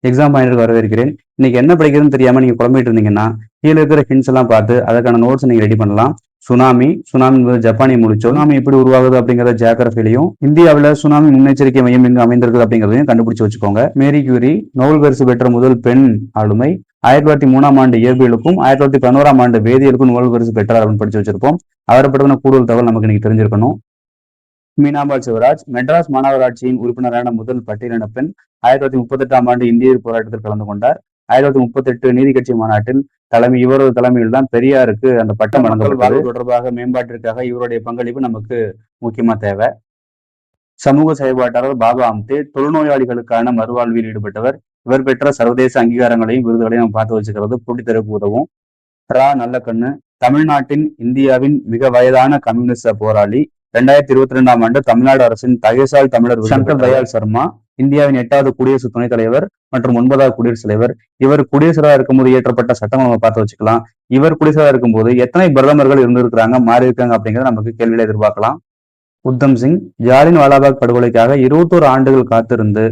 Exam பாயிண்ட்க்கு வரவேற்கிறேன். இன்னைக்கு என்ன படிக்கிறதுன்னு தெரியாம நீங்க குழம்பிட்டு இருந்தீங்கன்னா, கீழே இருக்கிற ஹிண்ட்ஸ் எல்லாம் பார்த்து அதற்கான நோட்ஸ் நீங்க ரெடி பண்ணலாம். சுனாமி ஜப்பானிய மொழி சொல். சுனாமி எப்படி உருவாகுது அப்படிங்கிற ஜியோகிராஃபிலையும், இந்தியாவில் சுனாமி முன்னெச்சரிக்கை மையம் எங்க அமைந்திருக்கு அப்படிங்கிறதையும் கண்டுபிடிச்சு வச்சுக்கோங்க. மேரி கியூரி நோபல் பரிசு பெற்ற முதல் பெண் ஆளுமை. 1903ஆம் ஆண்டு இயற்பியலுக்கும் 1911ஆம் ஆண்டு வேதியியலுக்கும் நோபல் பரிசு பெற்றார் அப்படின்னு படிச்சு வச்சிருப்போம். அவரை பற்றின கூடுதல் தகவல் நமக்கு இன்னைக்கு தெரிஞ்சிருக்கணும். மீனாம்பாள் சிவராஜ் மெட்ராஸ் மாநகராட்சியின் உறுப்பினரான முதல் பட்டியலின பெண். 1938ஆம் ஆண்டு இந்திய போராட்டத்தில் கலந்து கொண்டார். 1938 நீதி கட்சி மாநாட்டில் இவரது தலைமையில் தான் பெரியாருக்கு அந்த பட்டம் வழங்கப்பட்டது. தொடர்பாக மேம்பாட்டிற்காக இவருடைய பங்களிப்பு நமக்கு முக்கியமா தேவை. சமூக செயல்பாட்டாளர் பாபா ஆம்தே தொழுநோயாளிகளுக்கான மறுவாழ்வில் ஈடுபட்டவர். இவர் பெற்ற சர்வதேச அங்கீகாரங்களையும் விருதுகளையும் நம்ம பார்த்து வச்சுக்கிறது புட்டித்தருக்கு உதவும். நல்லக்கண்ணு தமிழ்நாட்டின் இந்தியாவின் மிக வயதான கம்யூனிஸ்ட போராளி. 2022ஆம் ஆண்டு தமிழ்நாடு அரசின் தகைசால் தமிழர் சங்கர் தயாள் சர்மா இந்தியாவின் 8வது குடியரசு துணைத் தலைவர் மற்றும் 9வது குடியரசுத் தலைவர். இவர் குடியரசுத் இருக்கும்போது இயற்றப்பட்ட சட்டம் நம்ம பார்த்து வச்சுக்கலாம். இவர் குடியரசுத் இருக்கும்போது எத்தனை பிரதமர்கள் இருந்திருக்கிறாங்க, மாறி இருக்காங்க அப்படிங்கிறத நமக்கு கேள்வியில எதிர்பார்க்கலாம். உத்தம் சிங் ஜாலியன் வாலாபாக் படுகொலைக்காக 21 ஆண்டுகள் காத்திருந்து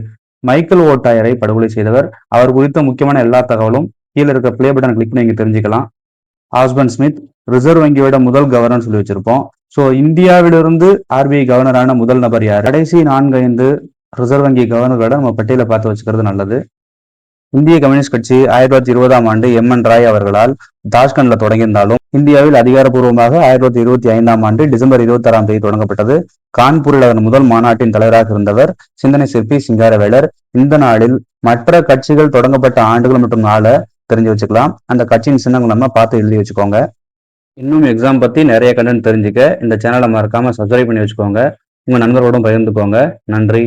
மைக்கேல் ஓட்டாயரை படுகொலை செய்தவர். அவர் குறித்த முக்கியமான எல்லா தகவலும் கீழே இருக்க பிளே பட்டன் கிளிக் பண்ணி நீங்க தெரிஞ்சுக்கலாம். ஆஸ்பன் ஸ்மித் ரிசர்வ் வங்கியோட முதல் கவர்னர் சொல்லி வச்சிருப்போம். சோ இந்தியாவிலிருந்து RBI கவர்னரான முதல் நபர் யார்? கடைசி 4-5 ரிசர்வ் வங்கி கவர்னரோட நம்ம பட்டியலை பார்த்து வச்சுக்கிறது நல்லது. இந்திய கம்யூனிஸ்ட் கட்சி 1920ஆம் ஆண்டு MN ராய் அவர்களால் தாஷ்கண்ட்ல தொடங்கியிருந்தாலும் இந்தியாவில் அதிகாரப்பூர்வமாக 1925ஆம் ஆண்டு டிசம்பர் 26ஆம் தேதி தொடங்கப்பட்டது. கான்பூரில் அதன் முதல் மாநாட்டின் தலைவராக இருந்தவர் சிந்தனை சிற்பி சிங்காரவேலர். இந்த நாளில் மற்ற கட்சிகள் தொடங்கப்பட்ட ஆண்டுகள் மற்றும் நாளை தெரிஞ்சு வச்சுக்கலாம். அந்த கட்சியின் சின்னங்கள் நம்ம பார்த்து எழுதி வச்சுக்கோங்க. இன்னும் எக்ஸாம் பத்தி நிறைய கண்டென்ட் தெரிஞ்சுக்க இந்த சேனலை மறக்காம சப்ஸ்கிரைப் பண்ணி வச்சுக்கோங்க. உங்க நண்பரோடும் பகிர்ந்துக்கோங்க. நன்றி.